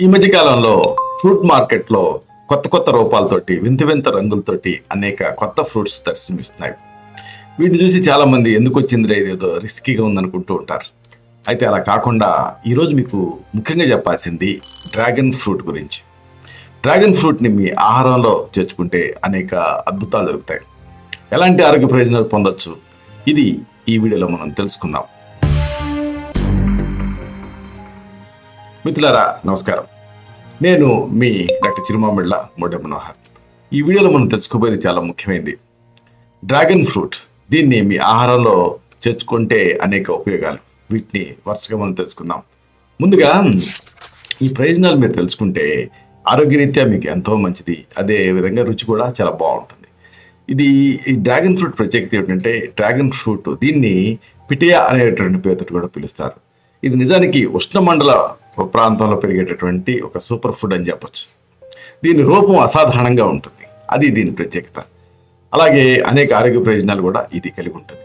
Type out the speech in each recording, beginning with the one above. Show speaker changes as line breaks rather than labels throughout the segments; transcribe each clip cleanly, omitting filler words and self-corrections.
ఈ మధ్య కాలంలో ఫ్రూట్ మార్కెట్లో కొత్త కొత్త రూపాలతోటి వింత వింత రంగులతోటి అనేక కొత్త ఫ్రూట్స్ దర్శనమిస్తున్నాయి. వీటిని చూసి చాలా మంది ఎందుకు వచ్చిందిలే ఇదేదో రిస్కీగా ఉందనుకుంటూ ఉంటారు. అయితే అలా కాకుండా ఈరోజు మీకు ముఖ్యంగా చెప్పాల్సింది డ్రాగన్ ఫ్రూట్ గురించి. డ్రాగన్ ఫ్రూట్ని మీ ఆహారంలో చేర్చుకుంటే అనేక అద్భుతాలు జరుగుతాయి. ఎలాంటి ఆరోగ్య ప్రయోజనాలు పొందొచ్చు, ఇది ఈ వీడియోలో మనం తెలుసుకుందాం. మిత్రులారా నమస్కారం, నేను మీ డాక్టర్ చిరుమామిళ్ళ మొడ్డ మనోహర్. ఈ వీడియోలో మనం తెలుసుకోబోయేది చాలా ముఖ్యమైనది. డ్రాగన్ ఫ్రూట్, దీన్ని మీ ఆహారంలో చేర్చుకుంటే అనేక ఉపయోగాలు, వీటిని వరుసగా మనం తెలుసుకుందాం. ముందుగా ఈ ప్రయోజనాలు మీరు తెలుసుకుంటే ఆరోగ్యరీత్యా మీకు ఎంతో మంచిది, అదే విధంగా రుచి కూడా చాలా బాగుంటుంది. ఈ డ్రాగన్ ఫ్రూట్ ప్రత్యేకత ఏంటంటే, డ్రాగన్ ఫ్రూట్ దీన్ని పిటియా అనేటువంటి పేరుతో కూడా పిలుస్తారు. ఇది నిజానికి ఉష్ణమండల ప్రాంతంలో పెరిగేటటువంటి ఒక సూపర్ ఫుడ్ అని చెప్పొచ్చు. దీని రూపం అసాధారణంగా ఉంటుంది, అది దీని ప్రత్యేకత. అలాగే అనేక ఆరోగ్య ప్రయోజనాలు కూడా ఇది కలిగి ఉంటుంది.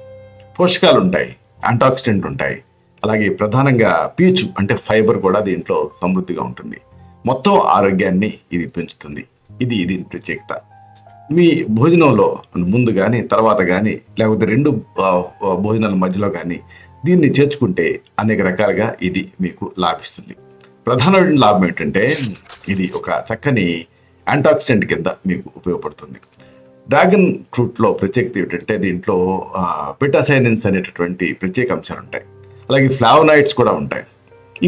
పోషకాలు ఉంటాయి, యాంటాక్సిడెంట్ ఉంటాయి, అలాగే ప్రధానంగా పీచు అంటే ఫైబర్ కూడా దీంట్లో సమృద్ధిగా ఉంటుంది. మొత్తం ఆరోగ్యాన్ని ఇది పెంచుతుంది, ఇది దీని ప్రత్యేకత. మీ భోజనంలో ముందు కానీ తర్వాత కానీ లేకపోతే రెండు భోజనాల మధ్యలో కానీ దీన్ని చేర్చుకుంటే అనేక రకాలుగా ఇది మీకు లాభిస్తుంది. ప్రధానమైన లాభం ఏంటంటే, ఇది ఒక చక్కని యాంటాక్సిడెంట్ కింద మీకు ఉపయోగపడుతుంది. డ్రాగన్ ఫ్రూట్లో ప్రత్యేకత ఏంటంటే, దీంట్లో బెటాసైనిన్స్ అనేటటువంటి ప్రత్యేక అంశాలు ఉంటాయి, అలాగే ఫ్లావనాయిడ్స్ కూడా ఉంటాయి.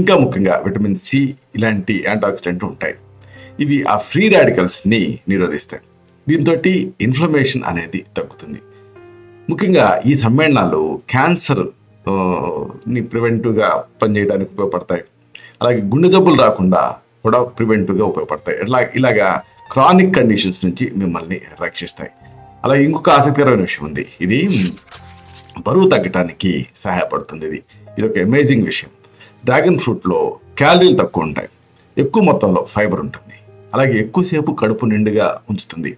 ఇంకా ముఖ్యంగా విటమిన్ సి ఇలాంటి యాంటాక్సిడెంట్ ఉంటాయి. ఇవి ఆ ఫ్రీ రాడికల్స్ని నిరోధిస్తాయి. దీంతో ఇన్ఫ్లమేషన్ అనేది తగ్గుతుంది. ముఖ్యంగా ఈ సమ్మేళనాలు క్యాన్సర్ ని ప్రివెంటివ్గా పనిచేయడానికి ఉపయోగపడతాయి. అలాగే గుండె జబ్బులు రాకుండా కూడా ప్రివెంటివ్గా ఉపయోగపడతాయి. ఇలాగా క్రానిక్ కండిషన్స్ నుంచి మిమ్మల్ని రక్షిస్తాయి. అలాగే ఇంకొక ఆసక్తికరమైన విషయం ఉంది, ఇది బరువు తగ్గటానికి సహాయపడుతుంది. ఇది ఒక అమేజింగ్ విషయం. డ్రాగన్ ఫ్రూట్లో క్యాలరీలు తక్కువ ఉంటాయి, ఎక్కువ మొత్తంలో ఫైబర్ ఉంటుంది, అలాగే ఎక్కువసేపు కడుపు నిండుగా ఉంచుతుంది.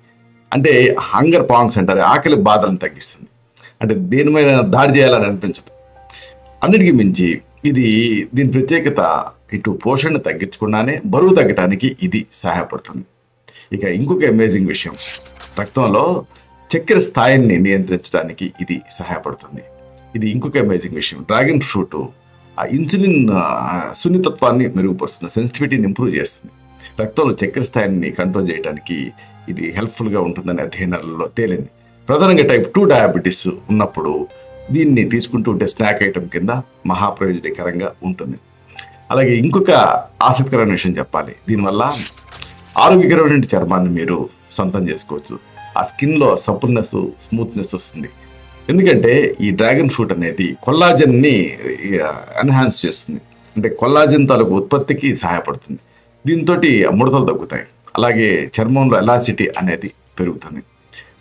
అంటే హంగర్ పాంగ్స్ అంటారు, ఆకలి బాధలను తగ్గిస్తుంది. అంటే దేని మీద దాడి చేయాలని అనిపించదు. అన్నిటికీ మించి దీని ప్రత్యేకత ఇటు పోషణ తగ్గించకుండానే బరువు తగ్గటానికి ఇది సహాయపడుతుంది. ఇక ఇంకొక అమేజింగ్ విషయం, రక్తంలో చక్కెర స్థాయిని నియంత్రించడానికి ఇది సహాయపడుతుంది. ఇది ఇంకొక అమేజింగ్ విషయం. డ్రాగన్ ఫ్రూట్ ఆ ఇన్సులిన్ సున్నితత్వాన్ని మెరుగుపరుస్తుంది, సెన్సిటివిటీని ఇంప్రూవ్ చేస్తుంది. రక్తంలో చక్కెర స్థాయిని కంట్రోల్ చేయడానికి ఇది హెల్ప్ఫుల్గా ఉంటుందని అధ్యయనాలలో తేలింది. ప్రధానంగా టైప్ 2 డయాబెటీస్ ఉన్నప్పుడు దీన్ని తీసుకుంటూ ఉంటే స్నాక్ ఐటమ్ కింద మహాప్రయోజనకరంగా ఉంటుంది. అలాగే ఇంకొక ఆసక్తికరమైన విషయం చెప్పాలి, దీనివల్ల ఆరోగ్యకరమైన చర్మాన్ని మీరు సొంతం చేసుకోవచ్చు. ఆ స్కిన్లో సపుల్నెస్, స్మూత్నెస్ వస్తుంది. ఎందుకంటే ఈ డ్రాగన్ ఫ్రూట్ అనేది కొల్లాజన్ని ఎన్హాన్స్ చేస్తుంది, అంటే కొల్లాజన్ తాలూకు ఉత్పత్తికి సహాయపడుతుంది. దీంతో ముడతలు తగ్గుతాయి, అలాగే చర్మంలో ఎలాసిటీ అనేది పెరుగుతుంది.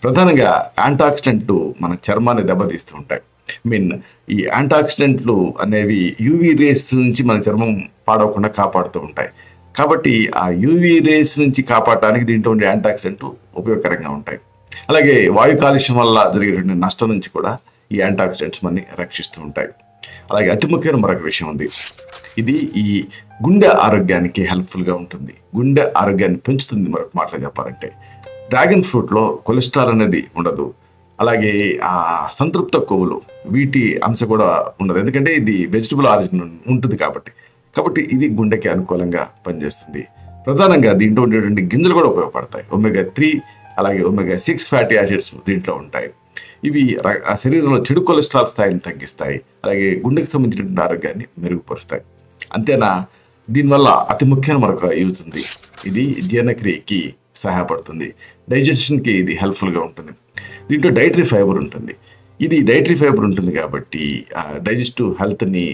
ప్రధానంగా యాంటాక్సిడెంట్లు మన చర్మాన్ని దెబ్బతీస్తూ ఉంటాయి. ఈ యాంటాక్సిడెంట్లు అనేవి యూవీ రేస్ నుంచి మన చర్మం పాడవకుండా కాపాడుతూ ఉంటాయి. కాబట్టి ఆ యూవీ రేస్ నుంచి కాపాడటానికి దీంట్లో ఉండే యాంటాక్సిడెంట్లు ఉపయోగకరంగా ఉంటాయి. అలాగే వాయు కాలుష్యం వల్ల జరిగేటువంటి నష్టం నుంచి కూడా ఈ యాంటాక్సిడెంట్స్ మనని రక్షిస్తూ ఉంటాయి. అలాగే అతి ముఖ్యమైన మరొక విషయం ఉంది, ఇది ఈ గుండె ఆరోగ్యానికి హెల్ప్ఫుల్గా ఉంటుంది, గుండె ఆరోగ్యాన్ని పెంచుతుంది. మరొక మాటలో చెప్పాలంటే, డ్రాగన్ ఫ్రూట్లో కొలెస్ట్రాల్ అనేది ఉండదు, అలాగే ఆ సంతృప్త కొవ్వులు వీటి అంశం కూడా ఉండదు, ఎందుకంటే ఇది వెజిటబుల్ ఆరిజిన్ ఉంటుంది కాబట్టి ఇది గుండెకి అనుకూలంగా పనిచేస్తుంది. ప్రధానంగా దీంట్లో ఉండేటువంటి గింజలు కూడా ఉపయోగపడతాయి. ఒమేగా 3 అలాగే ఒమేగా 6 ఫ్యాటీ యాసిడ్స్ దీంట్లో ఉంటాయి. ఇవి శరీరంలో చెడు కొలెస్ట్రాల్ స్థాయిని తగ్గిస్తాయి, అలాగే గుండెకి సంబంధించినటువంటి ఆరోగ్యాన్ని మెరుగుపరుస్తాయి. అంతేనా, దీనివల్ల అతి ముఖ్యమైన మరొక యూజ్ ఉంది, ఇది జీర్ణక్రియకి సహాయపడుతుంది, డైజెషన్కి ఇది హెల్ప్ఫుల్గా ఉంటుంది. దీంట్లో డైటరీ ఫైబర్ ఉంటుంది. డైటరీ ఫైబర్ ఉంటుంది కాబట్టి డైజెస్టివ్ హెల్త్ని,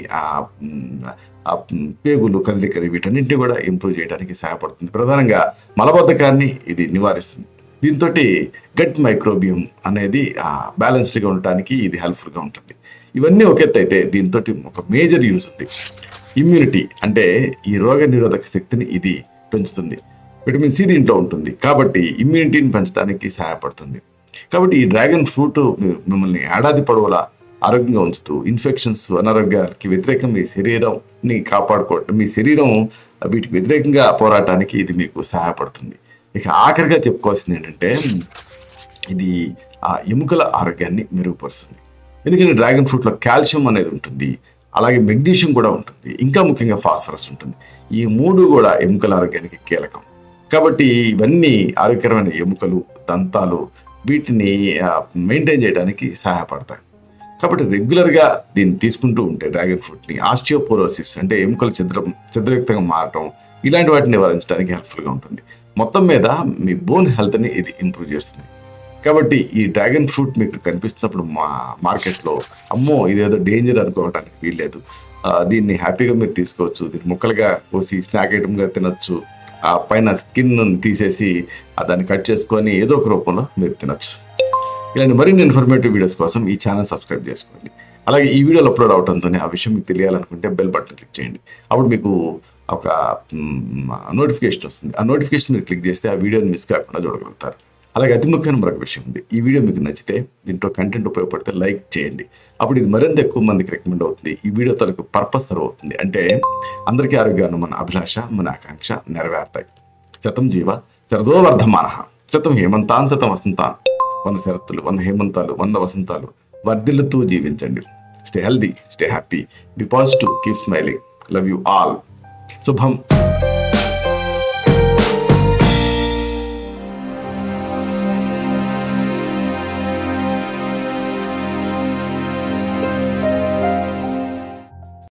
పేగులు కదలికలు వీటన్నింటినీ కూడా ఇంప్రూవ్ చేయడానికి సహాయపడుతుంది. ప్రధానంగా మలబద్ధకాన్ని ఇది నివారిస్తుంది. దీంతో గట్ మైక్రోబియం అనేది బ్యాలెన్స్డ్గా ఉండటానికి ఇది హెల్ప్ఫుల్గా ఉంటుంది. ఇవన్నీ ఒక ఎత్తు అయితే, దీంతో ఒక మేజర్ యూజ్ ఉంది, ఇమ్యూనిటీ, అంటే ఈ రోగ నిరోధక శక్తిని ఇది పెంచుతుంది. విటమిన్ సి దీంట్లో ఉంటుంది కాబట్టి ఇమ్యూనిటీని పెంచడానికి సహాయపడుతుంది. కాబట్టి ఈ డ్రాగన్ ఫ్రూట్ మిమ్మల్ని ఏడాది పొడవులా ఆరోగ్యంగా ఉంచుతూ ఇన్ఫెక్షన్స్, అనారోగ్యాలకి వ్యతిరేకంగా మీ శరీరంని కాపాడుకోవటం, మీ శరీరం వీటికి వ్యతిరేకంగా పోరాటానికి ఇది మీకు సహాయపడుతుంది. ఇక ఆఖరిగా చెప్పుకోవాల్సింది ఏంటంటే ఇది ఆ ఎముకల ఆరోగ్యాన్ని మెరుగుపరుస్తుంది. ఎందుకంటే డ్రాగన్ ఫ్రూట్లో కాల్షియం అనేది ఉంటుంది, అలాగే మెగ్నీషియం కూడా ఉంటుంది, ఇంకా ముఖ్యంగా ఫాస్ఫరస్ ఉంటుంది. ఈ 3 కూడా ఎముకల ఆరోగ్యానికి కీలకం. కాబట్టి ఇవన్నీ ఆరోగ్యకరమైన ఎముకలు, దంతాలు వీటిని మెయింటైన్ చేయడానికి సహాయపడతాయి. కాబట్టి రెగ్యులర్గా దీన్ని తీసుకుంటూ ఉంటే డ్రాగన్ ఫ్రూట్ని ఆస్టియోపోరోసిస్ అంటే ఎముకలు ఛిద్రయుక్తంగా మారటం ఇలాంటి వాటిని నివారించడానికి హెల్ప్ఫుల్గా ఉంటుంది. మొత్తం మీద మీ బోన్ హెల్త్ని ఇది ఇంప్రూవ్ చేస్తుంది. కాబట్టి ఈ డ్రాగన్ ఫ్రూట్ మీకు కనిపిస్తున్నప్పుడు మార్కెట్లో అమ్మో ఇదేదో డేంజర్ అనుకోవడానికి వీల్లేదు. దీన్ని హ్యాపీగా మీరు తీసుకోవచ్చు. దీన్ని ముక్కలుగా కోసి స్నాక్ ఐటమ్గా తినొచ్చు. ఆ పైన స్కిన్ తీసేసి దాన్ని కట్ చేసుకొని ఏదో ఒక రూపంలో మీరు తినొచ్చు. ఇలాంటి మరిన్ని ఇన్ఫర్మేటివ్ వీడియోస్ కోసం ఈ ఛానల్ సబ్స్క్రైబ్ చేసుకోండి. అలాగే ఈ వీడియోలు అప్లోడ్ అవడంతోనే ఆ విషయం మీకు తెలియాలనుకుంటే బెల్ బటన్ క్లిక్ చేయండి. అప్పుడు మీకు ఒక నోటిఫికేషన్ వస్తుంది. ఆ నోటిఫికేషన్ మీరు క్లిక్ చేస్తే ఆ వీడియోని మిస్ కాకుండా చూడగలుగుతారు. అలాగే అతి ముఖ్యమైన మరొక విషయం ఉంది. ఈ వీడియో మీకు నచ్చితే, దీంట్లో కంటెంట్ ఉపయోగపడితే లైక్ చేయండి. అప్పుడు ఇది మరింత ఎక్కువ మందికి రికమెండ్ అవుతుంది. ఈ వీడియో తరకు పర్పస్ సర్వ్ అవుతుంది. అంటే అందరికీ ఆరోగ్యాన్ని మన అభిలాష, మన ఆకాంక్ష నెరవేరుతాయి. శతం జీవ శరదో వర్ధమానః, శతం హేమంతాన్ శతం వసంతాన్. 100 శరత్తులు, 100 హేమంతాలు, 100 వసంతాలు వర్ధిల్లుతూ జీవించండి. Stay healthy, stay happy, be positive, keep smiling. Love you all. శుభం.